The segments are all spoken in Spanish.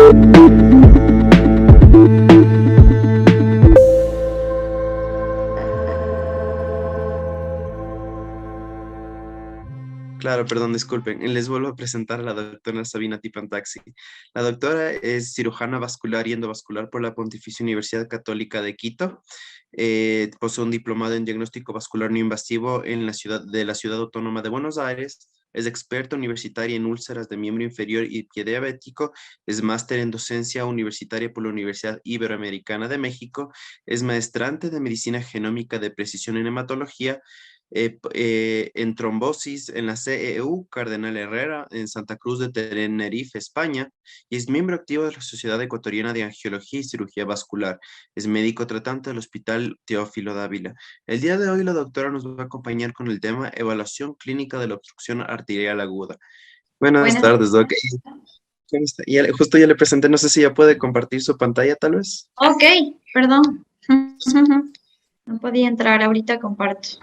Claro, perdón, disculpen. Les vuelvo a presentar a la doctora Sabina Tipantaxi. La doctora es cirujana vascular y endovascular por la Pontificia Universidad Católica de Quito. Posee un diplomado en diagnóstico vascular no invasivo en la ciudad autónoma de Buenos Aires. Es experta universitaria en úlceras de miembro inferior y pie diabético. Es máster en docencia universitaria por la Universidad Iberoamericana de México. Es maestrante de medicina genómica de precisión en hematología en trombosis en la CEU Cardenal Herrera en Santa Cruz de Tenerife, España, y es miembro activo de la Sociedad Ecuatoriana de Angiología y Cirugía Vascular. Es médico tratante del Hospital Teófilo Dávila. El día de hoy la doctora nos va a acompañar con el tema evaluación clínica de la obstrucción arterial aguda. Buenas Buenas. tardes, doc. ¿Cómo está? Justo ya le presenté, no sé si ya puede compartir su pantalla, tal vez. Ok, perdón. No podía entrar, ahorita comparto.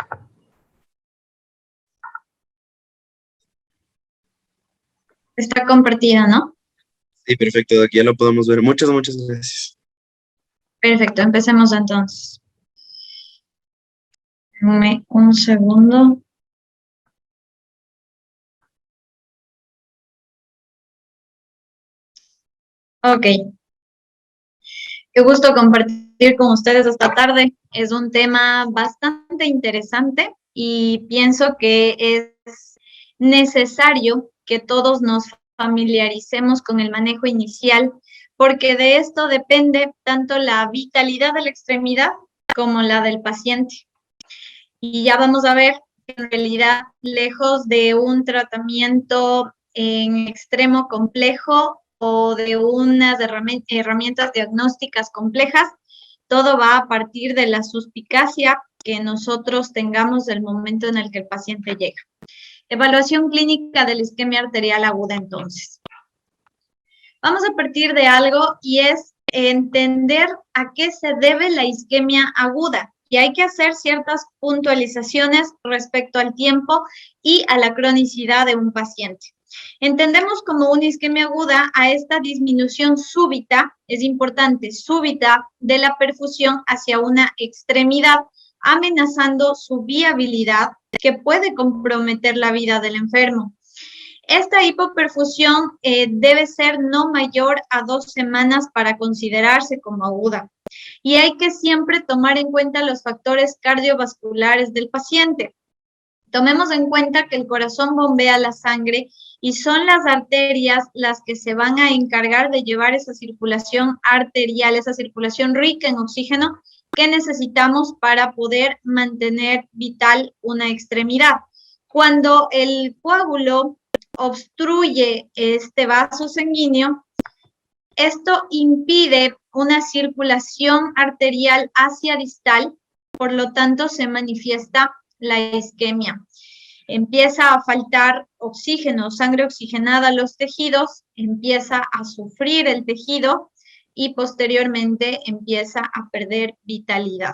Está compartida, ¿no? Sí, perfecto, doc, ya lo podemos ver. Muchas gracias. Perfecto, empecemos entonces. Dame un segundo. Ok, qué gusto compartir con ustedes esta tarde. Es un tema bastante interesante y pienso que es necesario que todos nos familiaricemos con el manejo inicial, porque de esto depende tanto la vitalidad de la extremidad como la del paciente. Y ya vamos a ver que en realidad, lejos de un tratamiento en extremo complejo o de unas herramientas diagnósticas complejas, todo va a partir de la suspicacia que nosotros tengamos del momento en el que el paciente llega. Evaluación clínica de la isquemia arterial aguda, entonces. Vamos a partir de algo y es entender a qué se debe la isquemia aguda. Y hay que hacer ciertas puntualizaciones respecto al tiempo y a la cronicidad de un paciente. Entendemos como una isquemia aguda a esta disminución súbita, es importante, súbita de la perfusión hacia una extremidad, amenazando su viabilidad que puede comprometer la vida del enfermo. Esta hipoperfusión debe ser no mayor a 2 semanas para considerarse como aguda. Y hay que siempre tomar en cuenta los factores cardiovasculares del paciente. Tomemos en cuenta que el corazón bombea la sangre y son las arterias las que se van a encargar de llevar esa circulación arterial, esa circulación rica en oxígeno que necesitamos para poder mantener vital una extremidad. Cuando el coágulo obstruye este vaso sanguíneo, esto impide una circulación arterial hacia distal, por lo tanto se manifiesta la isquemia. Empieza a faltar oxígeno, sangre oxigenada a los tejidos, empieza a sufrir el tejido y posteriormente empieza a perder vitalidad.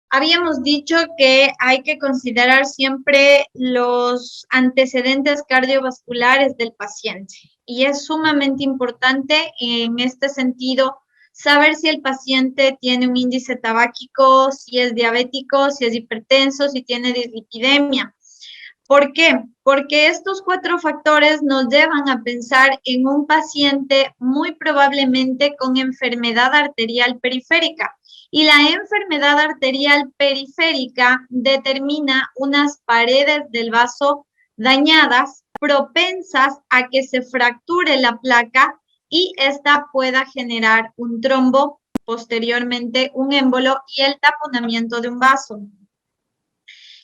Habíamos dicho que hay que considerar siempre los antecedentes cardiovasculares del paciente y es sumamente importante en este sentido saber si el paciente tiene un índice tabáquico, si es diabético, si es hipertenso, si tiene dislipidemia. ¿Por qué? Porque estos 4 factores nos llevan a pensar en un paciente muy probablemente con enfermedad arterial periférica. Y la enfermedad arterial periférica determina unas paredes del vaso dañadas, propensas a que se fracture la placa y esta pueda generar un trombo, posteriormente un émbolo y el taponamiento de un vaso.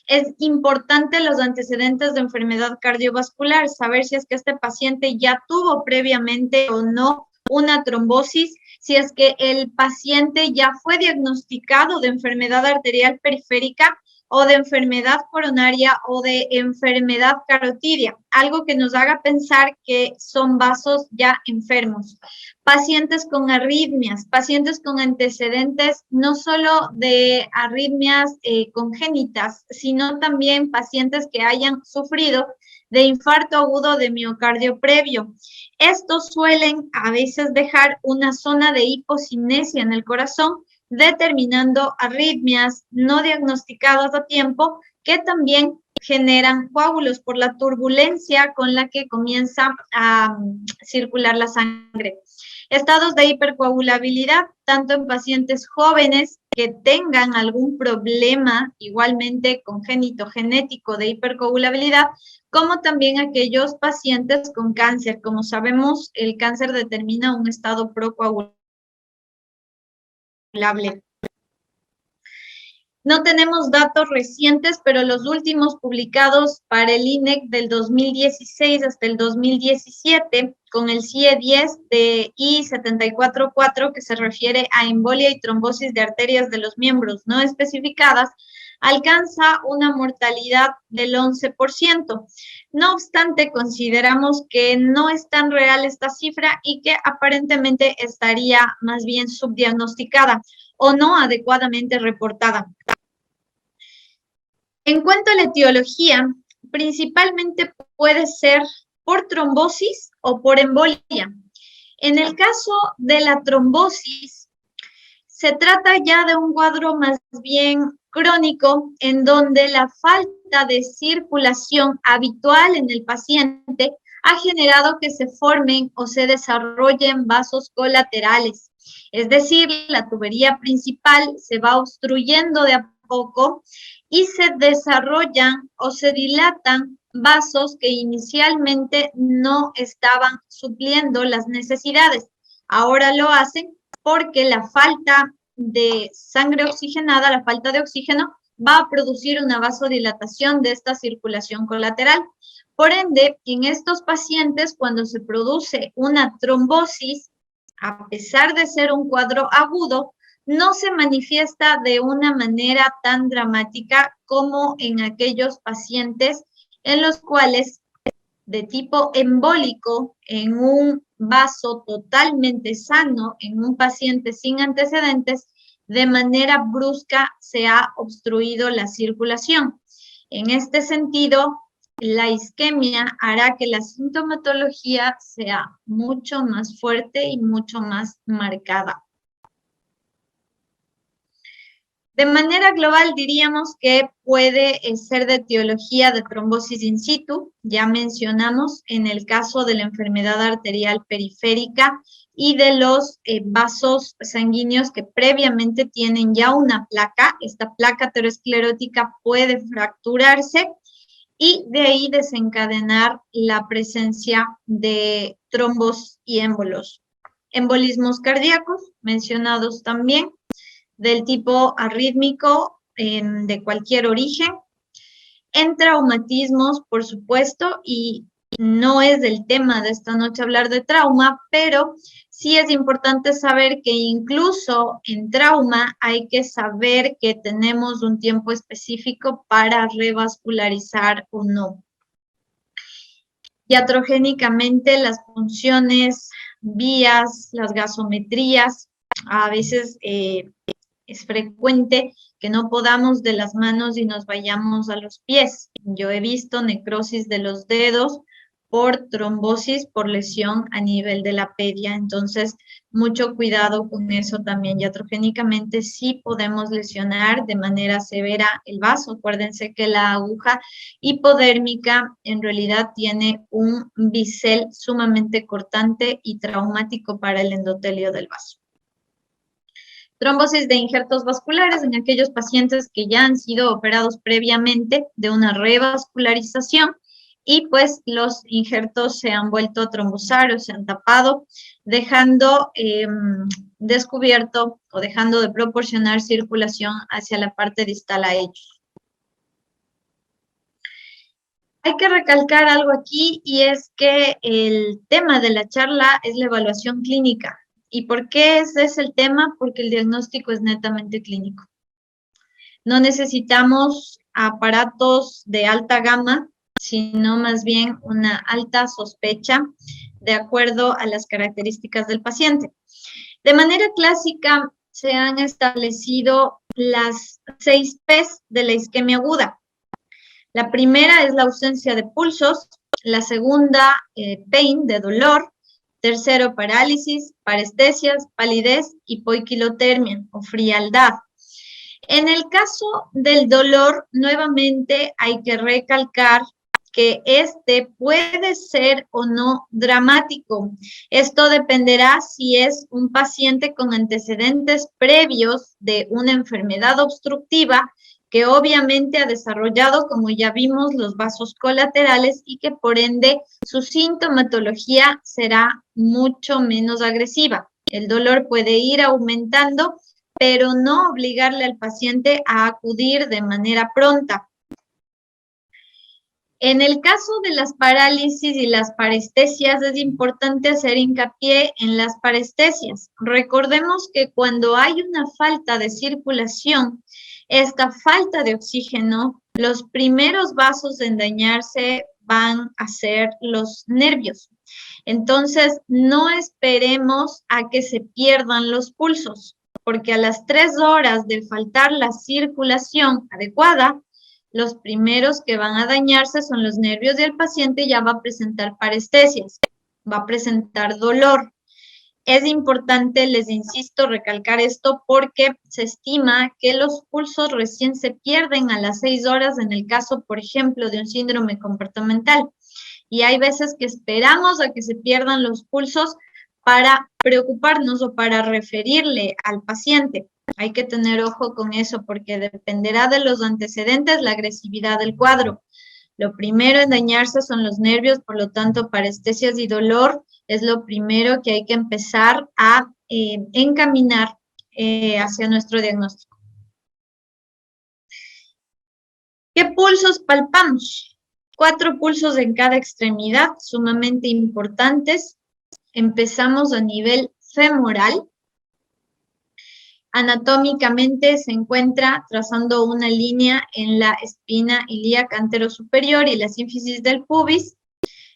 Es importante los antecedentes de enfermedad cardiovascular, saber si es que este paciente ya tuvo previamente o no una trombosis, si es que el paciente ya fue diagnosticado de enfermedad arterial periférica o de enfermedad coronaria o de enfermedad carotidia, algo que nos haga pensar que son vasos ya enfermos. Pacientes con arritmias, pacientes con antecedentes no solo de arritmias congénitas, sino también pacientes que hayan sufrido de infarto agudo de miocardio previo. Estos suelen a veces dejar una zona de hipocinesia en el corazón, determinando arritmias no diagnosticadas a tiempo que también generan coágulos por la turbulencia con la que comienza a circular la sangre. Estados de hipercoagulabilidad, tanto en pacientes jóvenes que tengan algún problema igualmente congénito genético de hipercoagulabilidad, como también aquellos pacientes con cáncer. Como sabemos, el cáncer determina un estado procoagulable. No tenemos datos recientes, pero los últimos publicados para el INEC del 2016 hasta el 2017, con el CIE-10 de I-744, que se refiere a embolia y trombosis de arterias de los miembros no especificadas, alcanza una mortalidad del 11%. No obstante, consideramos que no es tan real esta cifra y que aparentemente estaría más bien subdiagnosticada o no adecuadamente reportada. En cuanto a la etiología, principalmente puede ser por trombosis o por embolia. En el caso de la trombosis, se trata ya de un cuadro más bien crónico en donde la falta de circulación habitual en el paciente ha generado que se formen o se desarrollen vasos colaterales. Es decir, la tubería principal se va obstruyendo de a poco y se desarrollan o se dilatan vasos que inicialmente no estaban supliendo las necesidades. Ahora lo hacen porque la falta de sangre oxigenada, la falta de oxígeno, va a producir una vasodilatación de esta circulación colateral. Por ende, en estos pacientes, cuando se produce una trombosis, a pesar de ser un cuadro agudo, no se manifiesta de una manera tan dramática como en aquellos pacientes en los cuales de tipo embólico en un vaso totalmente sano, en un paciente sin antecedentes, de manera brusca se ha obstruido la circulación. En este sentido, la isquemia hará que la sintomatología sea mucho más fuerte y mucho más marcada. De manera global diríamos que puede ser de etiología de trombosis in situ, ya mencionamos en el caso de la enfermedad arterial periférica y de los vasos sanguíneos que previamente tienen ya una placa. Esta placa aterosclerótica puede fracturarse y de ahí desencadenar la presencia de trombos y émbolos. Embolismos cardíacos, mencionados también, del tipo arrítmico de cualquier origen, en traumatismos, por supuesto, y no es del tema de esta noche hablar de trauma, pero sí es importante saber que incluso en trauma hay que saber que tenemos un tiempo específico para revascularizar o no. Iatrogénicamente, las funciones, vías, las gasometrías, a veces es frecuente que no podamos de las manos y nos vayamos a los pies. Yo he visto necrosis de los dedos por trombosis, por lesión a nivel de la pedia. Entonces, mucho cuidado con eso también. Iatrogénicamente sí podemos lesionar de manera severa el vaso. Acuérdense que la aguja hipodérmica en realidad tiene un bisel sumamente cortante y traumático para el endotelio del vaso. Trombosis de injertos vasculares en aquellos pacientes que ya han sido operados previamente de una revascularización y pues los injertos se han vuelto a trombosar o se han tapado, dejando descubierto o dejando de proporcionar circulación hacia la parte distal a ellos. Hay que recalcar algo aquí y es que el tema de la charla es la evaluación clínica. ¿Y por qué ese es el tema? Porque el diagnóstico es netamente clínico. No necesitamos a aparatos de alta gama, sino más bien una alta sospecha de acuerdo a las características del paciente. De manera clásica, se han establecido las 6 P's de la isquemia aguda. La primera es la ausencia de pulsos, la segunda, pain, de dolor, tercero, parálisis, parestesias, palidez, hipoiquilotermia o frialdad. En el caso del dolor, nuevamente hay que recalcar que este puede ser o no dramático. Esto dependerá si es un paciente con antecedentes previos de una enfermedad obstructiva que obviamente ha desarrollado, como ya vimos, los vasos colaterales y que por ende su sintomatología será mucho menos agresiva. El dolor puede ir aumentando, pero no obligarle al paciente a acudir de manera pronta. En el caso de las parálisis y las parestesias, es importante hacer hincapié en las parestesias. Recordemos que cuando hay una falta de circulación, esta falta de oxígeno, los primeros vasos en dañarse van a ser los nervios. Entonces, no esperemos a que se pierdan los pulsos, porque a las 3 horas de faltar la circulación adecuada, los primeros que van a dañarse son los nervios y el paciente ya va a presentar parestesias, va a presentar dolor. Es importante, les insisto, recalcar esto porque se estima que los pulsos recién se pierden a las 6 horas en el caso, por ejemplo, de un síndrome comportamental. Y hay veces que esperamos a que se pierdan los pulsos para preocuparnos o para referirle al paciente. Hay que tener ojo con eso porque dependerá de los antecedentes la agresividad del cuadro. Lo primero en dañarse son los nervios, por lo tanto, parestesias y dolor es lo primero que hay que empezar a encaminar hacia nuestro diagnóstico. ¿Qué pulsos palpamos? 4 pulsos en cada extremidad, sumamente importantes. Empezamos a nivel femoral. Anatómicamente se encuentra trazando una línea en la espina ilíaca anterosuperior y la sínfisis del pubis.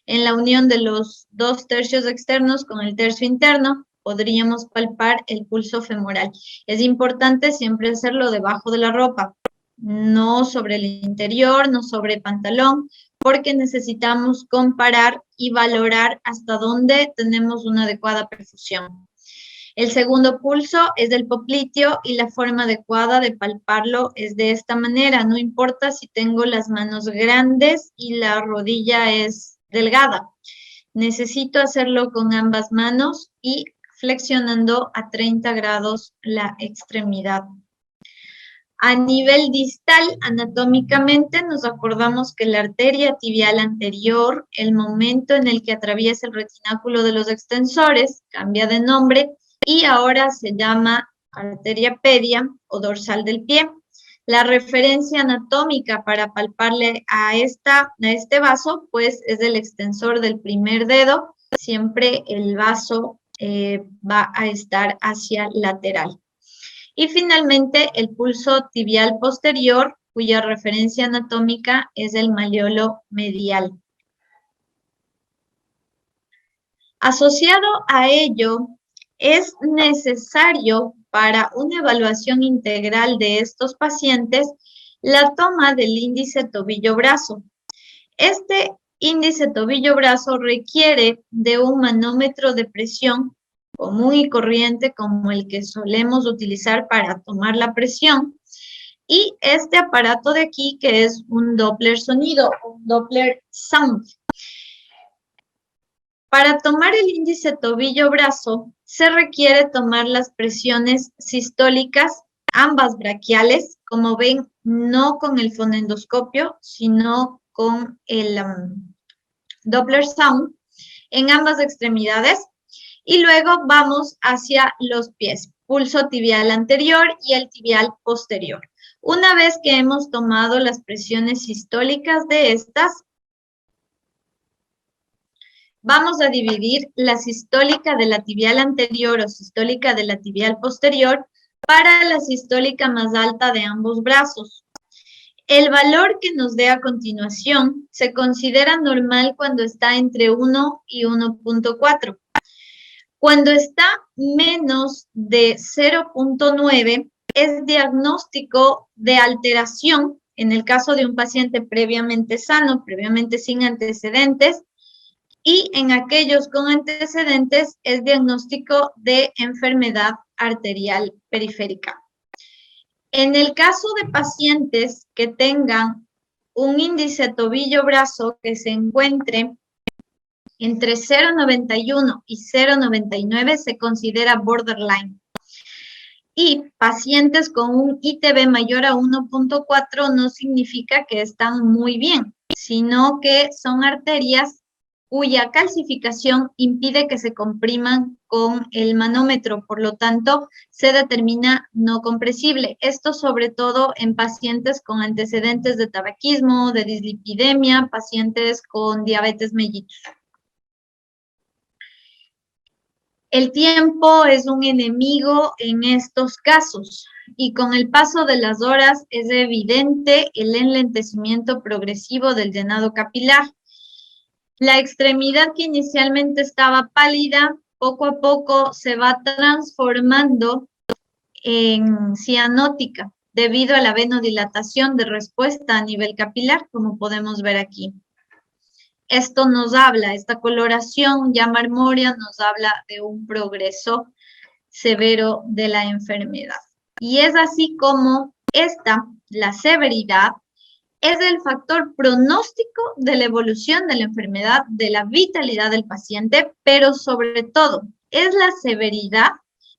En la unión de los 2 tercios externos con el tercio interno, podríamos palpar el pulso femoral. Es importante siempre hacerlo debajo de la ropa, no sobre el interior, no sobre el pantalón, porque necesitamos comparar y valorar hasta dónde tenemos una adecuada perfusión. El segundo pulso es del popliteo y la forma adecuada de palparlo es de esta manera. No importa si tengo las manos grandes y la rodilla es delgada. Necesito hacerlo con ambas manos y flexionando a 30 grados la extremidad. A nivel distal, anatómicamente, nos acordamos que la arteria tibial anterior, el momento en el que atraviesa el retináculo de los extensores, cambia de nombre y ahora se llama arteria pedia o dorsal del pie. La referencia anatómica para palparle a este vaso, pues, es el extensor del primer dedo. Siempre el vaso va a estar hacia lateral. Y finalmente, el pulso tibial posterior, cuya referencia anatómica es el malleolo medial. Asociado a ello, es necesario para una evaluación integral de estos pacientes la toma del índice tobillo-brazo. Este índice tobillo-brazo requiere de un manómetro de presión común y corriente como el que solemos utilizar para tomar la presión y este aparato de aquí que es un Doppler sonido, un Doppler sound. Para tomar el índice tobillo-brazo se requiere tomar las presiones sistólicas, ambas braquiales, como ven, no con el fonendoscopio, sino con el Doppler sound en ambas extremidades. Y luego vamos hacia los pies, pulso tibial anterior y el tibial posterior. Una vez que hemos tomado las presiones sistólicas de estas, vamos a dividir la sistólica de la tibial anterior o sistólica de la tibial posterior para la sistólica más alta de ambos brazos. El valor que nos dé a continuación se considera normal cuando está entre 1 y 1.4. Cuando está menos de 0.9, es diagnóstico de alteración en el caso de un paciente previamente sano, previamente sin antecedentes, y en aquellos con antecedentes es diagnóstico de enfermedad arterial periférica. En el caso de pacientes que tengan un índice tobillo-brazo que se encuentre entre 0.91 y 0.99 se considera borderline. Y pacientes con un ITB mayor a 1.4 no significa que están muy bien, sino que son arterias cuya calcificación impide que se compriman con el manómetro, por lo tanto, se determina no compresible. Esto sobre todo en pacientes con antecedentes de tabaquismo, de dislipidemia, pacientes con diabetes mellitus. El tiempo es un enemigo en estos casos y con el paso de las horas es evidente el enlentecimiento progresivo del llenado capilar. La extremidad que inicialmente estaba pálida, poco a poco se va transformando en cianótica debido a la venodilatación de respuesta a nivel capilar, como podemos ver aquí. Esto nos habla, esta coloración ya marmórea nos habla de un progreso severo de la enfermedad. Y es así como la severidad, es el factor pronóstico de la evolución de la enfermedad, de la vitalidad del paciente, pero sobre todo es la severidad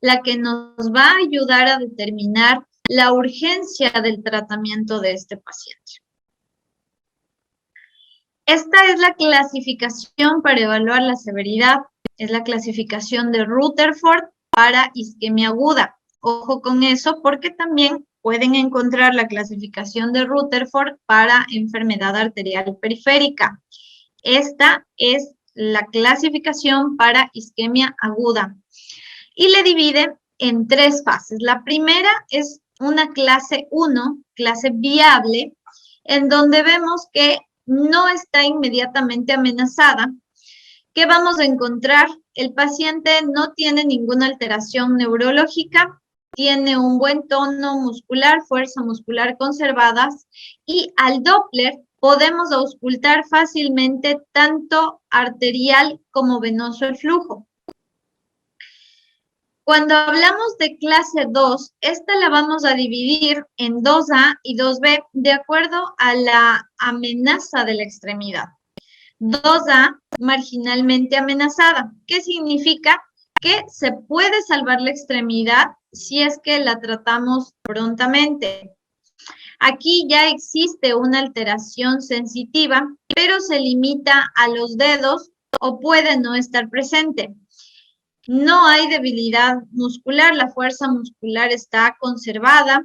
la que nos va a ayudar a determinar la urgencia del tratamiento de este paciente. Esta es la clasificación para evaluar la severidad, es la clasificación de Rutherford para isquemia aguda. Ojo con eso porque también pueden encontrar la clasificación de Rutherford para enfermedad arterial periférica. Esta es la clasificación para isquemia aguda y le divide en 3 fases. La primera es una clase 1, clase viable, en donde vemos que no está inmediatamente amenazada. ¿Qué vamos a encontrar? El paciente no tiene ninguna alteración neurológica, tiene un buen tono muscular, fuerza muscular conservadas y al Doppler podemos auscultar fácilmente tanto arterial como venoso el flujo. Cuando hablamos de clase 2, esta la vamos a dividir en 2A y 2B de acuerdo a la amenaza de la extremidad. 2A, marginalmente amenazada. ¿Qué significa? Que se puede salvar la extremidad si es que la tratamos prontamente. Aquí ya existe una alteración sensitiva, pero se limita a los dedos o puede no estar presente. No hay debilidad muscular, la fuerza muscular está conservada,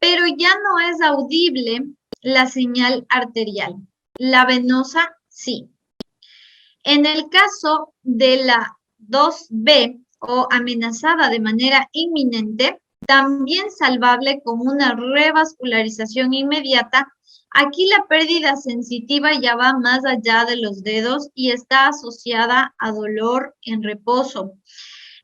pero ya no es audible la señal arterial. La venosa, sí. En el caso de la 2B o amenazada de manera inminente, también salvable con una revascularización inmediata, aquí la pérdida sensitiva ya va más allá de los dedos y está asociada a dolor en reposo.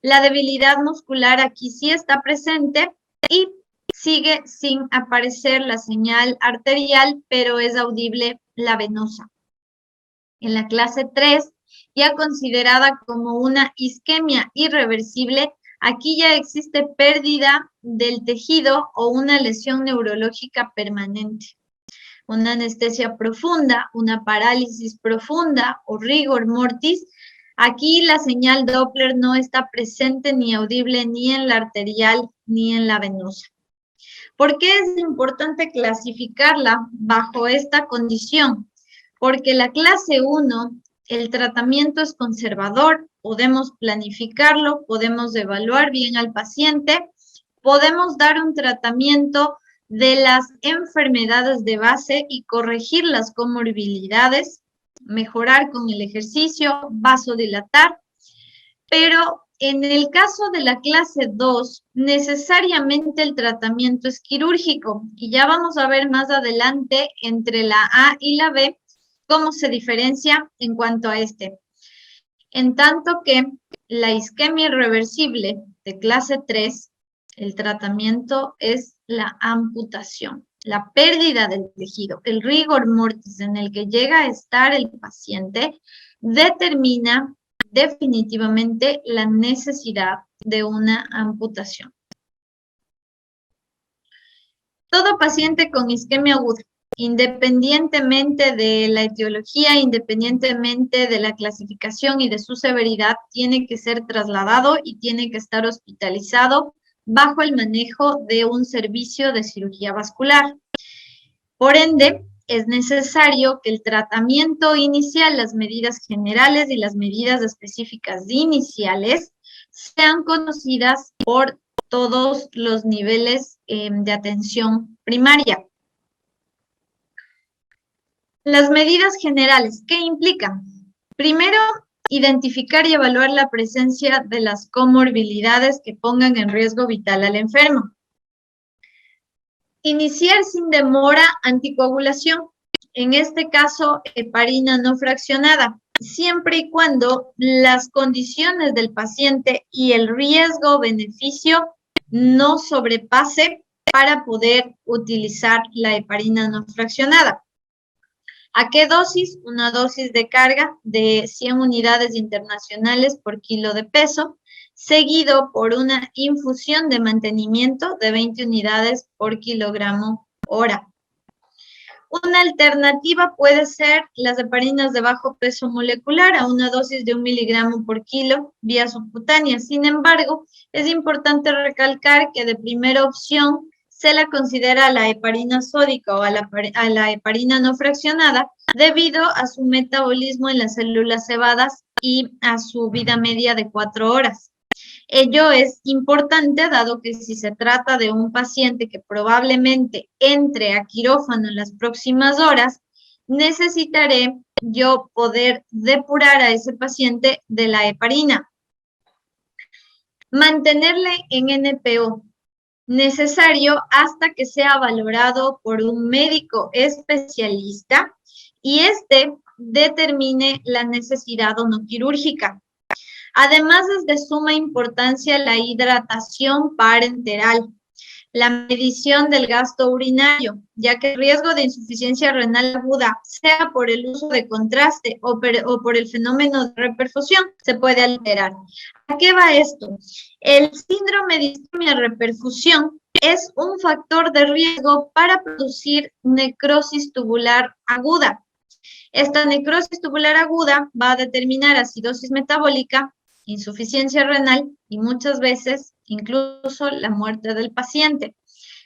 La debilidad muscular aquí sí está presente y sigue sin aparecer la señal arterial, pero es audible la venosa. En la clase 3, ya considerada como una isquemia irreversible, aquí ya existe pérdida del tejido o una lesión neurológica permanente. Una anestesia profunda, una parálisis profunda o rigor mortis. Aquí la señal Doppler no está presente ni audible ni en la arterial ni en la venosa. ¿Por qué es importante clasificarla bajo esta condición? Porque la clase 1, el tratamiento es conservador, podemos planificarlo, podemos evaluar bien al paciente, podemos dar un tratamiento de las enfermedades de base y corregir las comorbilidades, mejorar con el ejercicio, vasodilatar, pero en el caso de la clase 2, necesariamente el tratamiento es quirúrgico y ya vamos a ver más adelante entre la A y la B cómo se diferencia en cuanto a este. En tanto que la isquemia irreversible de clase 3, el tratamiento es la amputación, la pérdida del tejido, el rigor mortis en el que llega a estar el paciente determina definitivamente la necesidad de una amputación. Todo paciente con isquemia aguda, independientemente de la etiología, independientemente de la clasificación y de su severidad, tiene que ser trasladado y tiene que estar hospitalizado bajo el manejo de un servicio de cirugía vascular. Por ende, es necesario que el tratamiento inicial, las medidas generales y las medidas específicas iniciales sean conocidas por todos los niveles de atención primaria. Las medidas generales, ¿qué implican? Primero, identificar y evaluar la presencia de las comorbilidades que pongan en riesgo vital al enfermo. Iniciar sin demora anticoagulación, en este caso heparina no fraccionada, siempre y cuando las condiciones del paciente y el riesgo-beneficio no sobrepase para poder utilizar la heparina no fraccionada. ¿A qué dosis? Una dosis de carga de 100 unidades internacionales por kilo de peso, seguido por una infusión de mantenimiento de 20 unidades por kilogramo hora. Una alternativa puede ser las heparinas de bajo peso molecular a una dosis de 1 miligramo por kilo vía subcutánea. Sin embargo, es importante recalcar que de primera opción se la considera a la heparina sódica o a la heparina no fraccionada debido a su metabolismo en las células cebadas y a su vida media de 4 horas. Ello es importante dado que si se trata de un paciente que probablemente entre a quirófano en las próximas horas, necesitaré yo poder depurar a ese paciente de la heparina. Mantenerle en NPO, necesario hasta que sea valorado por un médico especialista y este determine la necesidad o no quirúrgica. Además, es de suma importancia la hidratación parenteral, la medición del gasto urinario, ya que el riesgo de insuficiencia renal aguda, sea por el uso de contraste o por el fenómeno de reperfusión, se puede alterar. ¿A qué va esto? El síndrome de isquemia reperfusión es un factor de riesgo para producir necrosis tubular aguda. Esta necrosis tubular aguda va a determinar acidosis metabólica, insuficiencia renal y muchas veces incluso la muerte del paciente.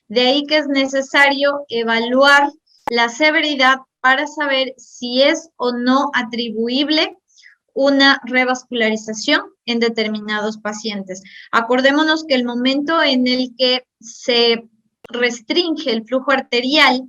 De ahí que es necesario evaluar la severidad para saber si es o no atribuible una revascularización en determinados pacientes. Acordémonos que el momento en el que se restringe el flujo arterial,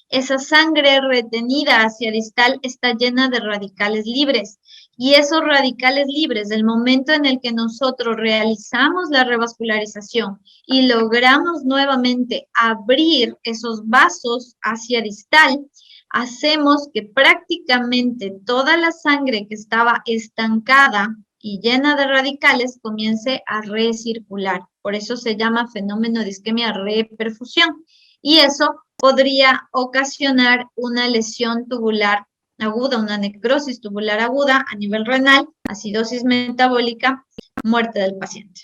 esa sangre retenida hacia distal está llena de radicales libres. Y esos radicales libres, del momento en el que nosotros realizamos la revascularización y logramos nuevamente abrir esos vasos hacia distal, hacemos que prácticamente toda la sangre que estaba estancada y llena de radicales comience a recircular. Por eso se llama fenómeno de isquemia reperfusión. Y eso podría ocasionar una lesión tubular aguda, una necrosis tubular aguda a nivel renal, acidosis metabólica, muerte del paciente.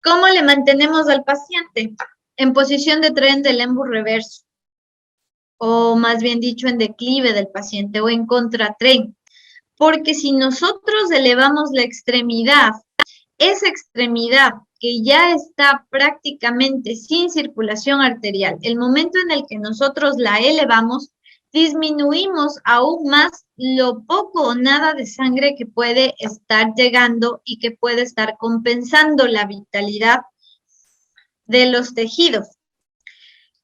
¿Cómo le mantenemos al paciente? En posición de tren del embus reverso, o más bien dicho, en declive del paciente o en contratren. Porque si nosotros elevamos la extremidad, esa extremidad que ya está prácticamente sin circulación arterial, el momento en el que nosotros la elevamos, disminuimos aún más lo poco o nada de sangre que puede estar llegando y que puede estar compensando la vitalidad de los tejidos.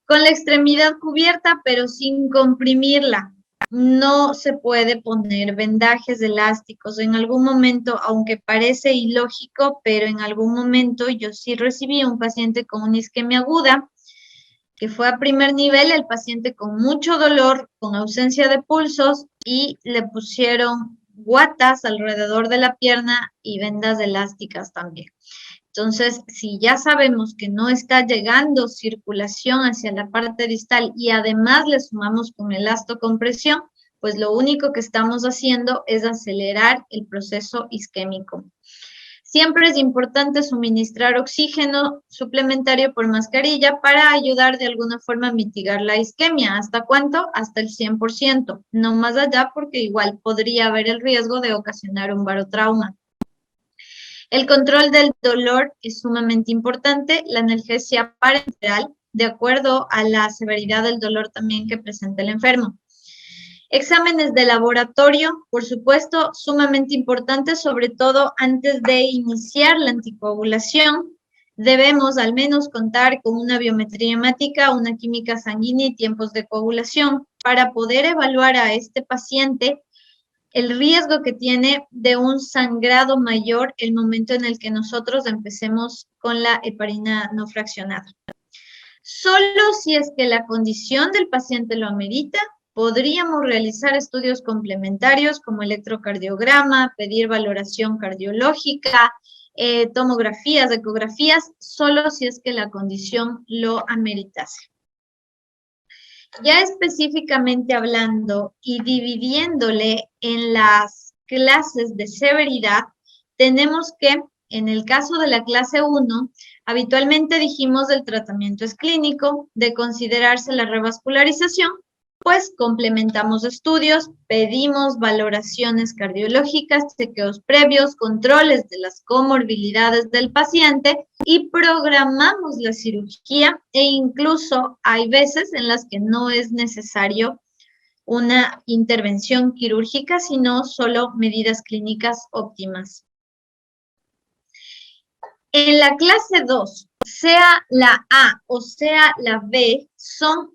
Con la extremidad cubierta, pero sin comprimirla. no se puede poner vendajes elásticos. En algún momento, aunque parece ilógico, pero en algún momento yo sí recibí un paciente con una isquemia aguda, que fue a primer nivel, el paciente con mucho dolor, con ausencia de pulsos, y le pusieron guatas alrededor de la pierna y vendas elásticas también. Entonces, si ya sabemos que no está llegando circulación hacia la parte distal y además le sumamos con elastocompresión, pues lo único que estamos haciendo es acelerar el proceso isquémico. Siempre es importante suministrar oxígeno suplementario por mascarilla para ayudar de alguna forma a mitigar la isquemia. ¿Hasta cuánto? Hasta el 100%, no más allá, porque igual podría haber el riesgo de ocasionar un barotrauma. El control del dolor es sumamente importante, la analgesia parenteral, de acuerdo a la severidad del dolor también que presenta el enfermo. Exámenes de laboratorio, por supuesto, sumamente importantes, sobre todo antes de iniciar la anticoagulación. Debemos al menos contar con una biometría hemática, una química sanguínea y tiempos de coagulación para poder evaluar a este paciente el riesgo que tiene de un sangrado mayor el momento en el que nosotros empecemos con la heparina no fraccionada. Solo si es que la condición del paciente lo amerita, podríamos realizar estudios complementarios como electrocardiograma, pedir valoración cardiológica, tomografías, ecografías, solo si es que la condición lo ameritase. Ya específicamente hablando y dividiéndole en las clases de severidad, tenemos que, en el caso de la clase 1, habitualmente dijimos del tratamiento es clínico, de considerarse la revascularización, pues complementamos estudios, pedimos valoraciones cardiológicas, chequeos previos, controles de las comorbilidades del paciente y programamos la cirugía, e incluso hay veces en las que no es necesario una intervención quirúrgica, sino solo medidas clínicas óptimas. En la clase 2, sea la A o sea la B, son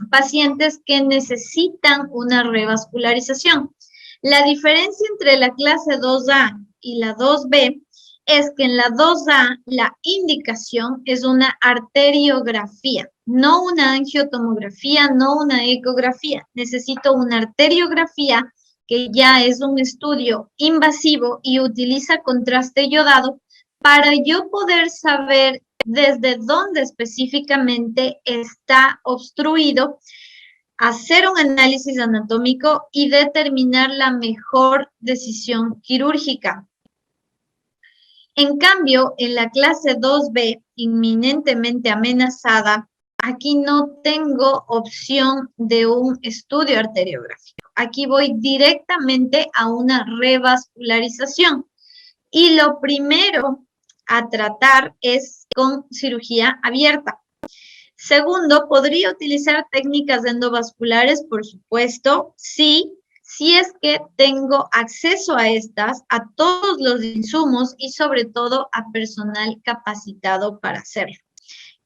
pacientes que necesitan una revascularización. La diferencia entre la clase 2A y la 2B es que en la 2A la indicación es una arteriografía, no una angiotomografía, no una ecografía. Necesito una arteriografía que ya es un estudio invasivo y utiliza contraste iodado para yo poder saber desde dónde específicamente está obstruido, hacer un análisis anatómico y determinar la mejor decisión quirúrgica. En cambio, en la clase 2B, inminentemente amenazada, aquí no tengo opción de un estudio arteriográfico. Aquí voy directamente a una revascularización. Y lo primero a tratar es con cirugía abierta. Segundo, podría utilizar técnicas endovasculares, por supuesto, sí, si es que tengo acceso a estas, a todos los insumos y sobre todo a personal capacitado para hacerlo.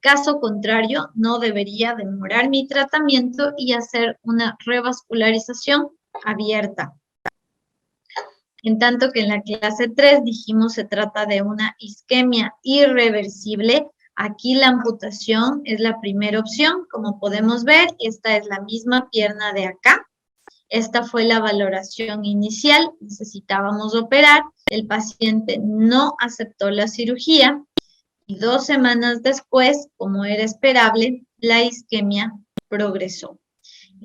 Caso contrario, no debería demorar mi tratamiento y hacer una revascularización abierta. En tanto que en la clase 3 dijimos se trata de una isquemia irreversible. Aquí la amputación es la primera opción. Como podemos ver, esta es la misma pierna de acá. Esta fue la valoración inicial. Necesitábamos operar. El paciente no aceptó la cirugía y 2 semanas después, como era esperable, la isquemia progresó.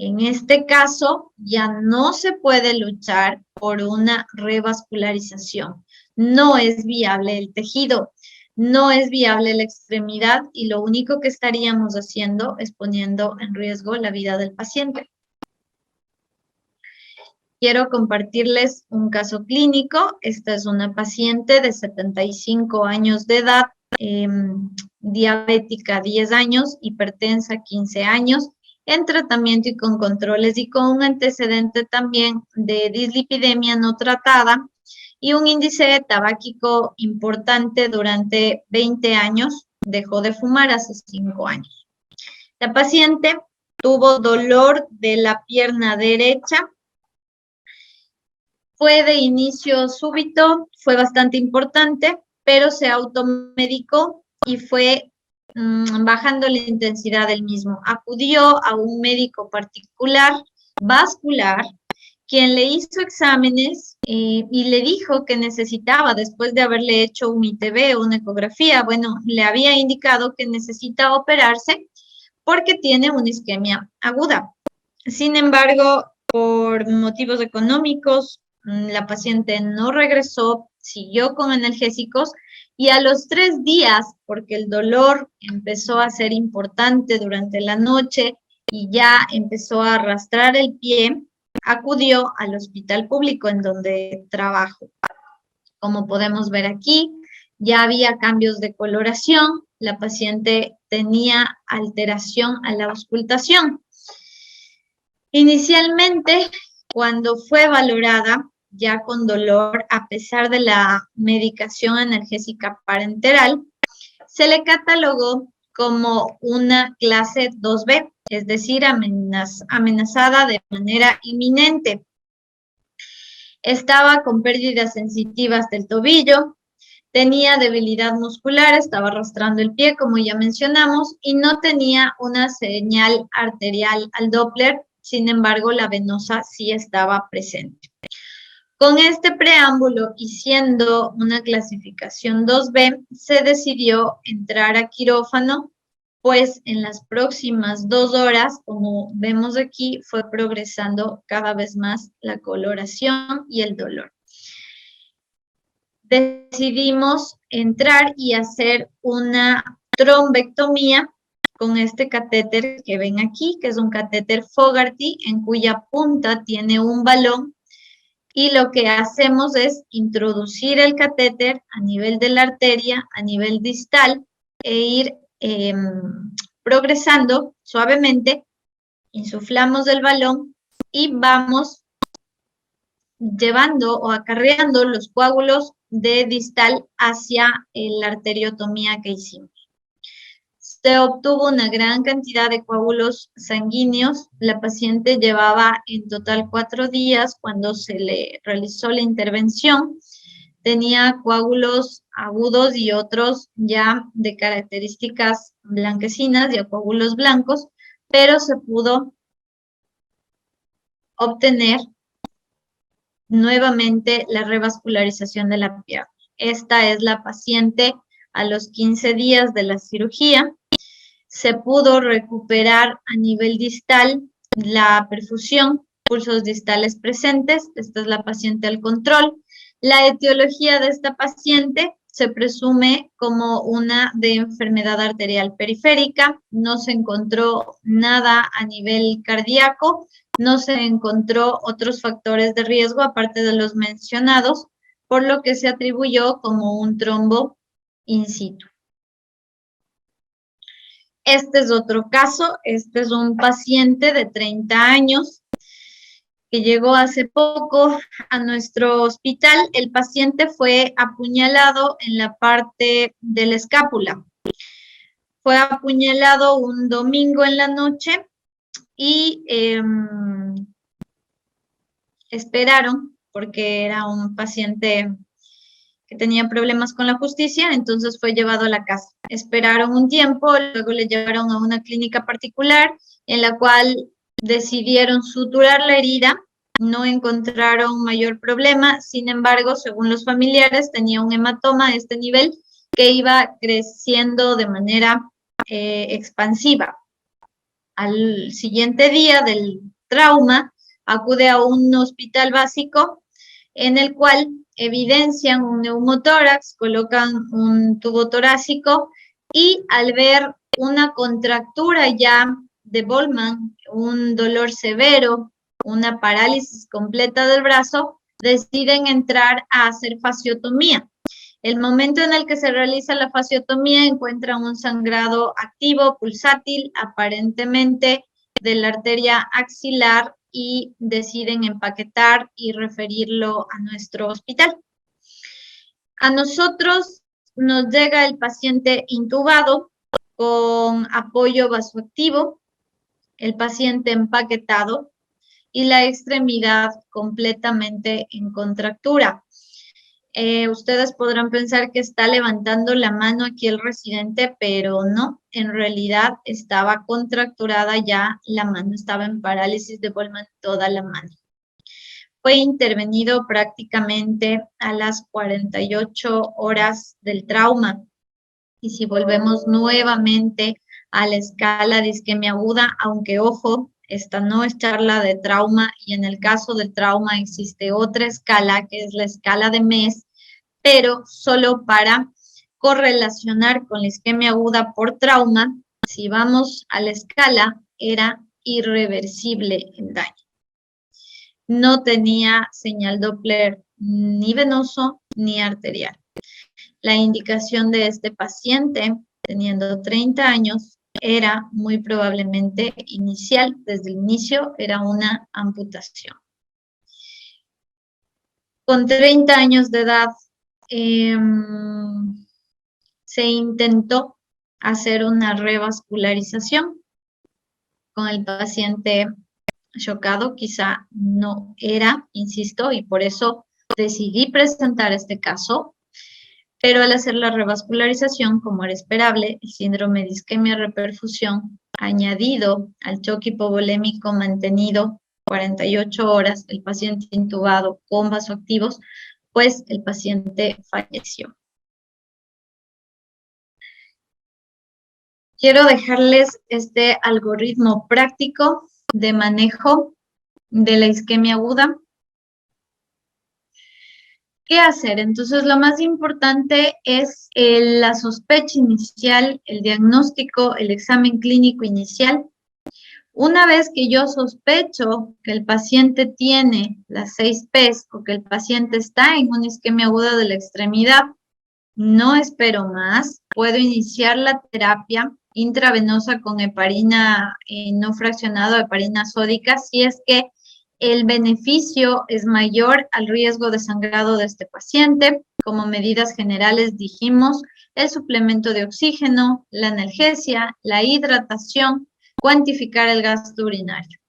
En este caso, ya no se puede luchar por una revascularización. No es viable el tejido, no es viable la extremidad y lo único que estaríamos haciendo es poniendo en riesgo la vida del paciente. Quiero compartirles un caso clínico. Esta es una paciente de 75 años de edad, diabética 10 años, hipertensa 15 años, en tratamiento y con controles y con un antecedente también de dislipidemia no tratada y un índice tabáquico importante durante 20 años. Dejó de fumar hace 5 años. La paciente tuvo dolor de la pierna derecha. Fue de inicio súbito, fue bastante importante, pero se automedicó y fue bajando la intensidad del mismo. Acudió a un médico particular vascular, quien le hizo exámenes y le dijo que necesitaba, después de haberle hecho un ITV o una ecografía, bueno, le había indicado que necesita operarse porque tiene una isquemia aguda. Sin embargo, por motivos económicos, la paciente no regresó, siguió con analgésicos y a los 3 días, porque el dolor empezó a ser importante durante la noche y ya empezó a arrastrar el pie, acudió al hospital público en donde trabajo. Como podemos ver aquí, ya había cambios de coloración, la paciente tenía alteración a la auscultación. Inicialmente, cuando fue valorada ya con dolor, a pesar de la medicación analgésica parenteral, se le catalogó como una clase 2B, es decir, amenazada de manera inminente. Estaba con pérdidas sensitivas del tobillo, tenía debilidad muscular, estaba arrastrando el pie, como ya mencionamos, y no tenía una señal arterial al Doppler. Sin embargo, la venosa sí estaba presente. Con este preámbulo y siendo una clasificación 2B, se decidió entrar a quirófano, pues en las próximas 2 horas, como vemos aquí, fue progresando cada vez más la coloración y el dolor. Decidimos entrar y hacer una trombectomía con este catéter que ven aquí, que es un catéter Fogarty, en cuya punta tiene un balón, y lo que hacemos es introducir el catéter a nivel de la arteria, a nivel distal, e ir progresando suavemente, insuflamos el balón y vamos llevando o acarreando los coágulos de distal hacia la arteriotomía que hicimos. Se obtuvo una gran cantidad de coágulos sanguíneos. La paciente llevaba en total 4 días cuando se le realizó la intervención. Tenía coágulos agudos y otros ya de características blanquecinas, ya coágulos blancos, pero se pudo obtener nuevamente la revascularización de la pierna. Esta es la paciente a los 15 días de la cirugía. Se pudo recuperar a nivel distal la perfusión, pulsos distales presentes. Esta es la paciente al control. La etiología de esta paciente se presume como una de enfermedad arterial periférica. No se encontró nada a nivel cardíaco, no se encontró otros factores de riesgo aparte de los mencionados, por lo que se atribuyó como un trombo in situ. Este es otro caso, este es un paciente de 30 años que llegó hace poco a nuestro hospital. El paciente fue apuñalado en la parte de la escápula. Fue apuñalado un domingo en la noche y esperaron, porque era un paciente que tenía problemas con la justicia, entonces fue llevado a la casa. Esperaron un tiempo, luego le llevaron a una clínica particular en la cual decidieron suturar la herida, no encontraron mayor problema, sin embargo, según los familiares, tenía un hematoma a este nivel que iba creciendo de manera expansiva. Al siguiente día del trauma, acude a un hospital básico en el cual evidencian un neumotórax, colocan un tubo torácico y al ver una contractura ya de Bollmann, un dolor severo, una parálisis completa del brazo, deciden entrar a hacer fasciotomía. El momento en el que se realiza la fasciotomía encuentran un sangrado activo, pulsátil, aparentemente de la arteria axilar, y deciden empaquetar y referirlo a nuestro hospital. A nosotros nos llega el paciente intubado con apoyo vasoactivo. el paciente empaquetado y la extremidad completamente en contractura. Ustedes podrán pensar que está levantando la mano aquí el residente, pero no, en realidad estaba contracturada ya, la mano estaba en parálisis de Goldman toda la mano. Fue intervenido prácticamente a las 48 horas del trauma. Y si volvemos nuevamente a la escala de isquemia aguda, aunque ojo, esta no es charla de trauma y en el caso del trauma existe otra escala que es la escala de MES, pero solo para correlacionar con la isquemia aguda por trauma, si vamos a la escala, era irreversible el daño. No tenía señal Doppler ni venoso ni arterial. La indicación de este paciente, teniendo 30 años, era muy probablemente inicial. Desde el inicio era una amputación. Con 30 años de edad se intentó hacer una revascularización con el paciente chocado. Quizá no era, insisto, y por eso decidí presentar este caso. Pero al hacer la revascularización, como era esperable, el síndrome de isquemia reperfusión, añadido al choque hipovolémico mantenido 48 horas, el paciente intubado con vasoactivos, pues el paciente falleció. Quiero dejarles este algoritmo práctico de manejo de la isquemia aguda. ¿Qué hacer? Entonces, lo más importante es la sospecha inicial, el diagnóstico, el examen clínico inicial. Una vez que yo sospecho que el paciente tiene las 6 P's o que el paciente está en una isquemia aguda de la extremidad, no espero más, puedo iniciar la terapia intravenosa con heparina no fraccionada, heparina sódica, si es que el beneficio es mayor al riesgo de sangrado de este paciente. Como medidas generales dijimos, el suplemento de oxígeno, la analgesia, la hidratación, cuantificar el gasto urinario.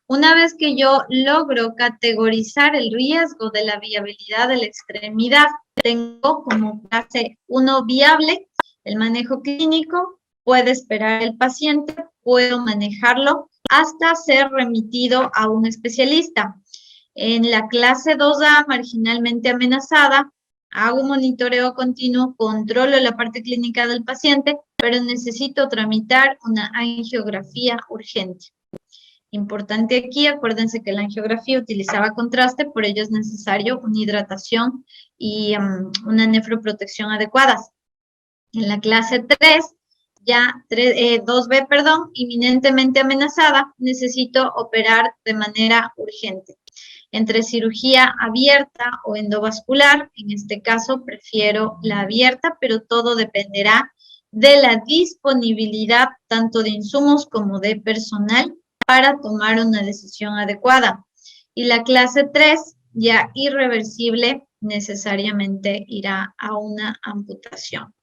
Una vez que yo logro categorizar el riesgo de la viabilidad de la extremidad, tengo como fase 1 viable el manejo clínico, puede esperar el paciente, puedo manejarlo hasta ser remitido a un especialista. En la clase 2A, marginalmente amenazada, hago un monitoreo continuo, controlo la parte clínica del paciente, pero necesito tramitar una angiografía urgente. Importante aquí, acuérdense que la angiografía utilizaba contraste, por ello es necesario una hidratación y una nefroprotección adecuadas. En la clase 3, ya 2B, perdón, inminentemente amenazada, necesito operar de manera urgente. Entre cirugía abierta o endovascular, en este caso prefiero la abierta, pero todo dependerá de la disponibilidad tanto de insumos como de personal para tomar una decisión adecuada. Y la clase 3, ya irreversible, necesariamente irá a una amputación.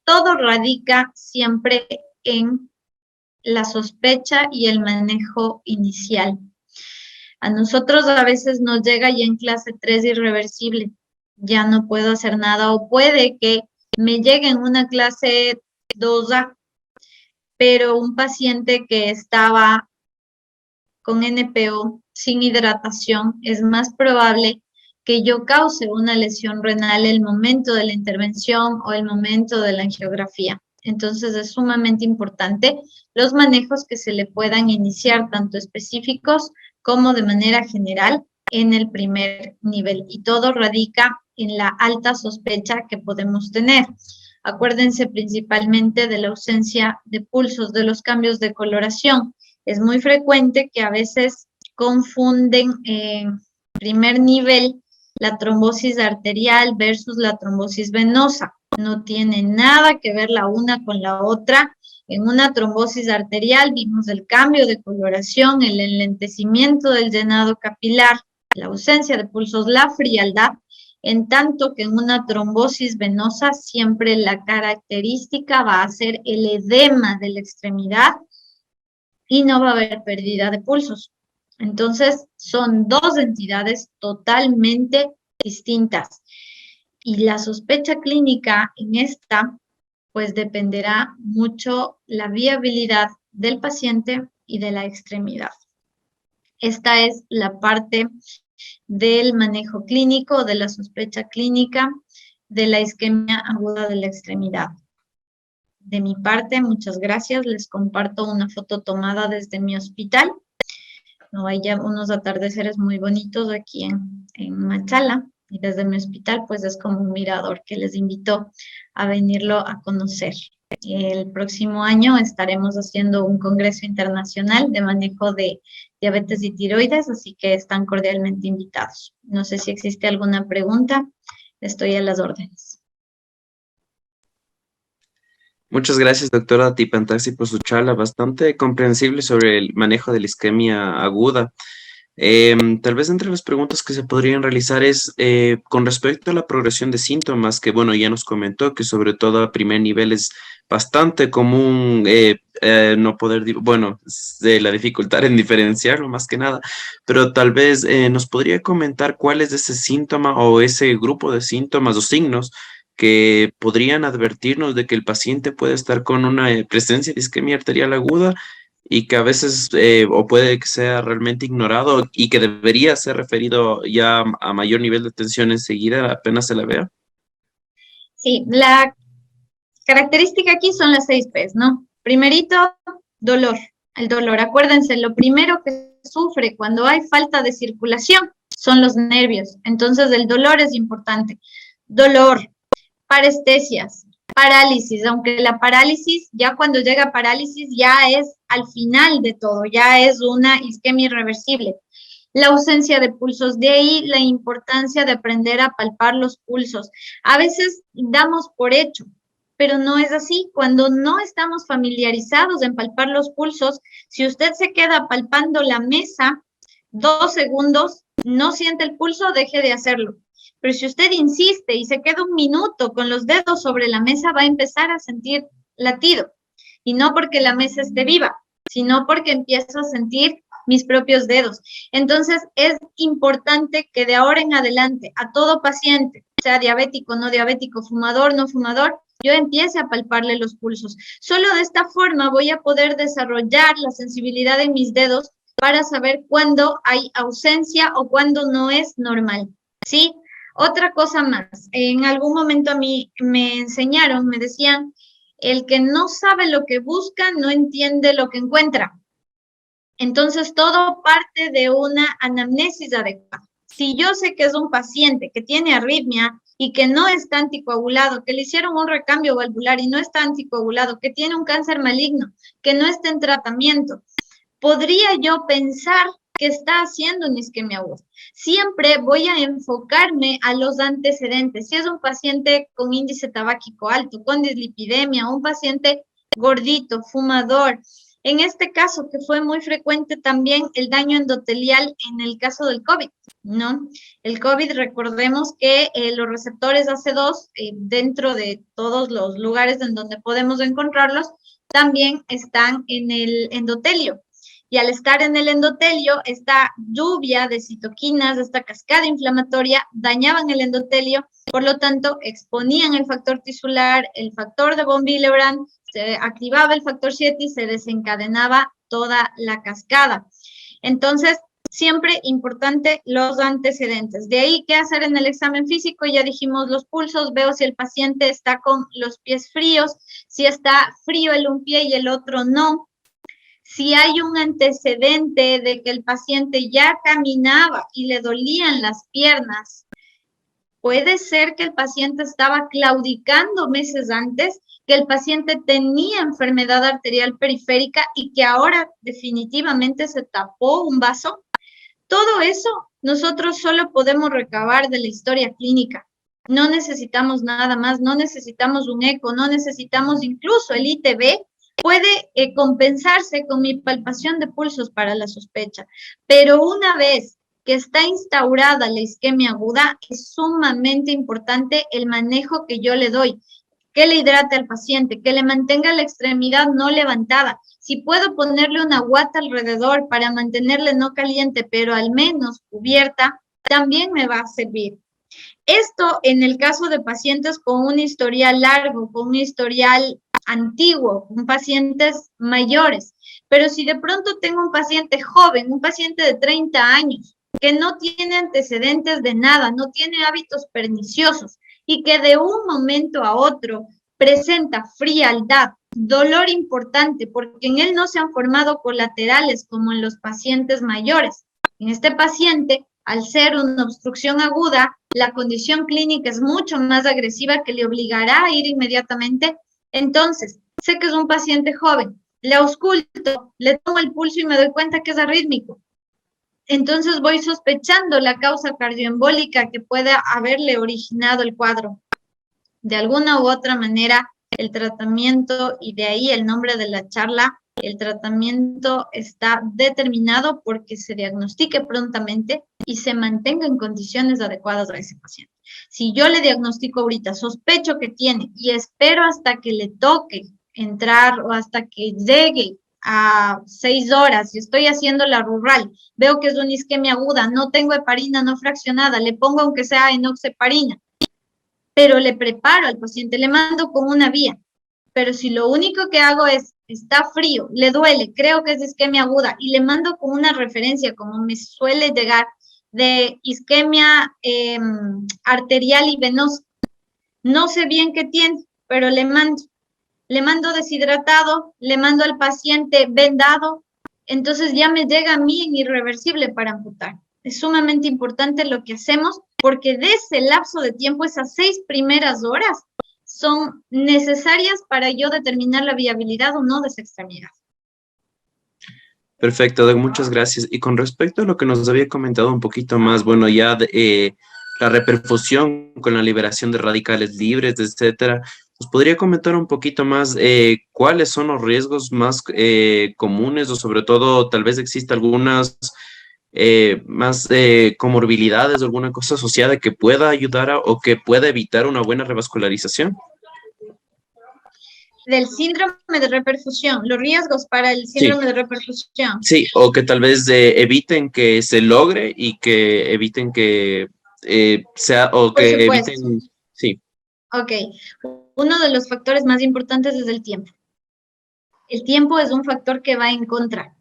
Todo radica siempre en la sospecha y el manejo inicial. A nosotros a veces nos llega ya en clase 3 irreversible, ya no puedo hacer nada, o puede que me llegue en una clase 2A, pero un paciente que estaba con NPO sin hidratación, es más probable que yo cause una lesión renal el momento de la intervención o el momento de la angiografía. Entonces es sumamente importante los manejos que se le puedan iniciar, tanto específicos como de manera general en el primer nivel. Y todo radica en la alta sospecha que podemos tener. Acuérdense principalmente de la ausencia de pulsos, de los cambios de coloración. Es muy frecuente que a veces confunden en primer nivel la trombosis arterial versus la trombosis venosa. No tiene nada que ver la una con la otra. En una trombosis arterial vimos el cambio de coloración, el enlentecimiento del llenado capilar, la ausencia de pulsos, la frialdad, en tanto que en una trombosis venosa siempre la característica va a ser el edema de la extremidad y no va a haber pérdida de pulsos. Entonces, son dos entidades totalmente distintas. Y la sospecha clínica en esta, pues dependerá mucho la viabilidad del paciente y de la extremidad. Esta es la parte del manejo clínico, de la sospecha clínica, de la isquemia aguda de la extremidad. De mi parte, muchas gracias. Les comparto una foto tomada desde mi hospital. No, hay ya unos atardeceres muy bonitos aquí en Machala. Y desde mi hospital, pues es como un mirador que les invito a venirlo a conocer. El próximo año estaremos haciendo un congreso internacional de manejo de diabetes y tiroides, así que están cordialmente invitados. No sé si existe alguna pregunta. Estoy a las órdenes. Muchas gracias, doctora Tipantaxi, por su charla bastante comprensible sobre el manejo de la isquemia aguda. Tal vez entre las preguntas que se podrían realizar es con respecto a la progresión de síntomas, que bueno, ya nos comentó que sobre todo a primer nivel es bastante común no poder, bueno, la dificultad en diferenciarlo más que nada, pero tal vez nos podría comentar cuál es ese síntoma o ese grupo de síntomas o signos que podrían advertirnos de que el paciente puede estar con una presencia de isquemia arterial aguda y que a veces o puede que sea realmente ignorado y que debería ser referido ya a mayor nivel de atención enseguida apenas se la vea. Sí, la característica aquí son las 6 P's, ¿no? Primerito, dolor. El dolor, acuérdense, lo primero que sufre cuando hay falta de circulación son los nervios. Entonces, el dolor es importante. Dolor, parestesias, parálisis, aunque la parálisis, ya cuando llega parálisis, ya es al final de todo, ya es una isquemia irreversible. La ausencia de pulsos, de ahí la importancia de aprender a palpar los pulsos. A veces damos por hecho, pero no es así. Cuando no estamos familiarizados en palpar los pulsos, si usted se queda palpando la mesa 2 segundos, no siente el pulso, deje de hacerlo. Pero si usted insiste y se queda un minuto con los dedos sobre la mesa, va a empezar a sentir latido. Y no porque la mesa esté viva, sino porque empiezo a sentir mis propios dedos. Entonces, es importante que de ahora en adelante a todo paciente, sea diabético, no diabético, fumador, no fumador, yo empiece a palparle los pulsos. Solo de esta forma voy a poder desarrollar la sensibilidad de mis dedos para saber cuándo hay ausencia o cuándo no es normal, ¿sí? Otra cosa más, en algún momento a mí me enseñaron, me decían, el que no sabe lo que busca no entiende lo que encuentra. Entonces, todo parte de una anamnesis adecuada. Si yo sé que es un paciente que tiene arritmia y que no está anticoagulado, que le hicieron un recambio valvular y no está anticoagulado, que tiene un cáncer maligno, que no está en tratamiento, podría yo pensar que está haciendo una isquemia aguda. Siempre voy a enfocarme a los antecedentes. Si es un paciente con índice tabáquico alto, con dislipidemia, un paciente gordito, fumador. En este caso, que fue muy frecuente también el daño endotelial en el caso del COVID, ¿no? El COVID, recordemos que los receptores AC2, dentro de todos los lugares en donde podemos encontrarlos, también están en el endotelio. Y al estar en el endotelio, esta lluvia de citoquinas, esta cascada inflamatoria, dañaban el endotelio, por lo tanto, exponían el factor tisular, el factor de von Willebrand, se activaba el factor 7 y se desencadenaba toda la cascada. Entonces, siempre importante los antecedentes. De ahí, ¿qué hacer en el examen físico? Ya dijimos los pulsos, veo si el paciente está con los pies fríos, si está frío un pie y el otro no. Si hay un antecedente de que el paciente ya caminaba y le dolían las piernas, puede ser que el paciente estaba claudicando meses antes, que el paciente tenía enfermedad arterial periférica y que ahora definitivamente se tapó un vaso. Todo eso nosotros solo podemos recabar de la historia clínica. No necesitamos nada más, no necesitamos un eco, no necesitamos incluso el ITB, puede compensarse con mi palpación de pulsos para la sospecha. Pero una vez que está instaurada la isquemia aguda, es sumamente importante el manejo que yo le doy. que le hidrate al paciente, que le mantenga la extremidad no levantada. Si puedo ponerle una guata alrededor para mantenerle no caliente, pero al menos cubierta, también me va a servir. Esto en el caso de pacientes con un historial largo, con un historial antiguo, con pacientes mayores. Pero si de pronto tengo un paciente joven, un paciente de 30 años, que no tiene antecedentes de nada, no tiene hábitos perniciosos y que de un momento a otro presenta frialdad, dolor importante, porque en él no se han formado colaterales como en los pacientes mayores. En este paciente, al ser una obstrucción aguda, la condición clínica es mucho más agresiva que le obligará a ir inmediatamente. Entonces, sé que es un paciente joven, le ausculto, le tomo el pulso y me doy cuenta que es arrítmico. Entonces voy sospechando la causa cardioembólica que puede haberle originado el cuadro. De alguna u otra manera, el tratamiento, y de ahí el nombre de la charla, el tratamiento está determinado porque se diagnostique prontamente y se mantenga en condiciones adecuadas a ese paciente. Si yo le diagnostico ahorita, sospecho que tiene y espero hasta que le toque entrar o hasta que llegue a 6 horas y estoy haciendo la rural, veo que es una isquemia aguda, no tengo heparina no fraccionada, le pongo aunque sea enoxeparina, pero le preparo al paciente, le mando con una vía. Pero si lo único que hago es, está frío, le duele, creo que es isquemia aguda, y le mando con una referencia, como me suele llegar, de isquemia arterial y venosa. No sé bien qué tiene, pero le mando deshidratado, le mando al paciente vendado, entonces ya me llega a mí en irreversible para amputar. Es sumamente importante lo que hacemos porque de ese lapso de tiempo, esas 6 primeras horas, son necesarias para yo determinar la viabilidad o no de esa extremidad. Perfecto, Doc, muchas gracias. Y con respecto a lo que nos había comentado un poquito más, bueno, ya la reperfusión con la liberación de radicales libres, etcétera, ¿nos podría comentar un poquito más cuáles son los riesgos más comunes o sobre todo tal vez exista algunas más comorbilidades o alguna cosa asociada que pueda ayudar o que pueda evitar una buena revascularización? Del síndrome de reperfusión, los riesgos para el Sí. síndrome de reperfusión. Sí, o que tal vez eviten que se logre y que eviten que sea, o Por que supuesto. eviten, sí. Ok. Uno de los factores más importantes es el tiempo. El tiempo es un factor que va en contra.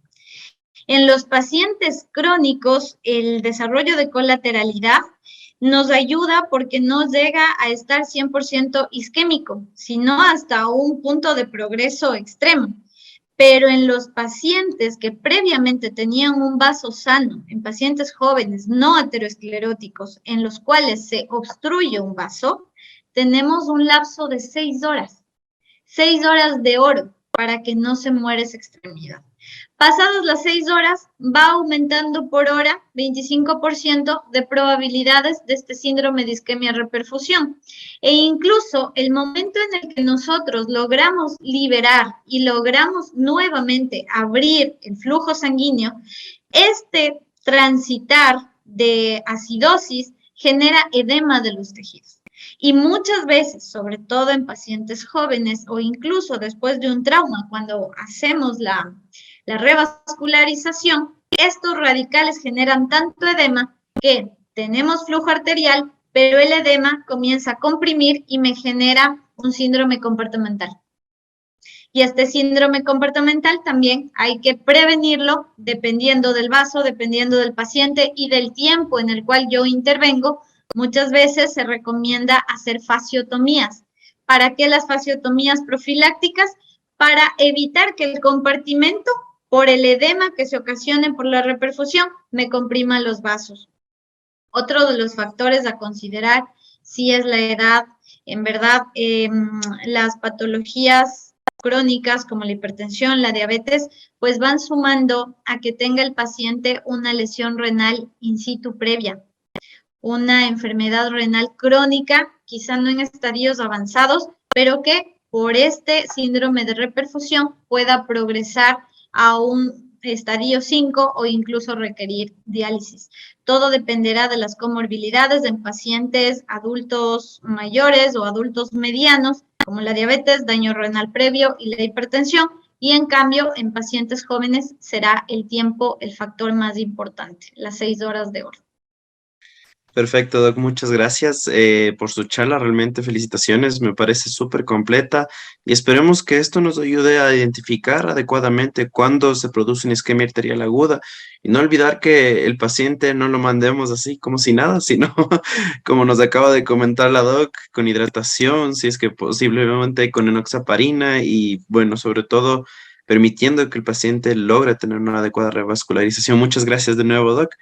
En los pacientes crónicos, el desarrollo de colateralidad nos ayuda porque no llega a estar 100% isquémico, sino hasta un punto de progreso extremo. Pero en los pacientes que previamente tenían un vaso sano, en pacientes jóvenes no ateroscleróticos, en los cuales se obstruye un vaso, tenemos un lapso de 6 horas. 6 horas de oro para que no se muera esa extremidad. Pasadas las 6 horas, va aumentando por hora 25% de probabilidades de este síndrome de isquemia reperfusión. E incluso el momento en el que nosotros logramos liberar y logramos nuevamente abrir el flujo sanguíneo, este transitar de acidosis genera edema de los tejidos. Y muchas veces, sobre todo en pacientes jóvenes o incluso después de un trauma, cuando hacemos la revascularización, estos radicales generan tanto edema que tenemos flujo arterial, pero el edema comienza a comprimir y me genera un síndrome comportamental. Y este síndrome comportamental también hay que prevenirlo dependiendo del vaso, dependiendo del paciente y del tiempo en el cual yo intervengo. Muchas veces se recomienda hacer fasciotomías. ¿Para qué las fasciotomías profilácticas? Para evitar que el compartimento, por el edema que se ocasione por la reperfusión, me comprima los vasos. Otro de los factores a considerar sí es la edad. En verdad, las patologías crónicas como la hipertensión, la diabetes, pues van sumando a que tenga el paciente una lesión renal in situ previa, una enfermedad renal crónica, quizá no en estadios avanzados, pero que por este síndrome de reperfusión pueda progresar a un estadio 5 o incluso requerir diálisis. Todo dependerá de las comorbilidades en pacientes adultos mayores o adultos medianos como la diabetes, daño renal previo y la hipertensión. Y en cambio, en pacientes jóvenes será el tiempo el factor más importante, las 6 horas de oro. Perfecto, Doc, muchas gracias por su charla, realmente felicitaciones, me parece súper completa y esperemos que esto nos ayude a identificar adecuadamente cuándo se produce una isquemia arterial aguda y no olvidar que el paciente no lo mandemos así como si nada, sino como nos acaba de comentar la Doc, con hidratación, si es que posiblemente con enoxaparina y bueno, sobre todo permitiendo que el paciente logre tener una adecuada revascularización. Muchas gracias de nuevo, Doc.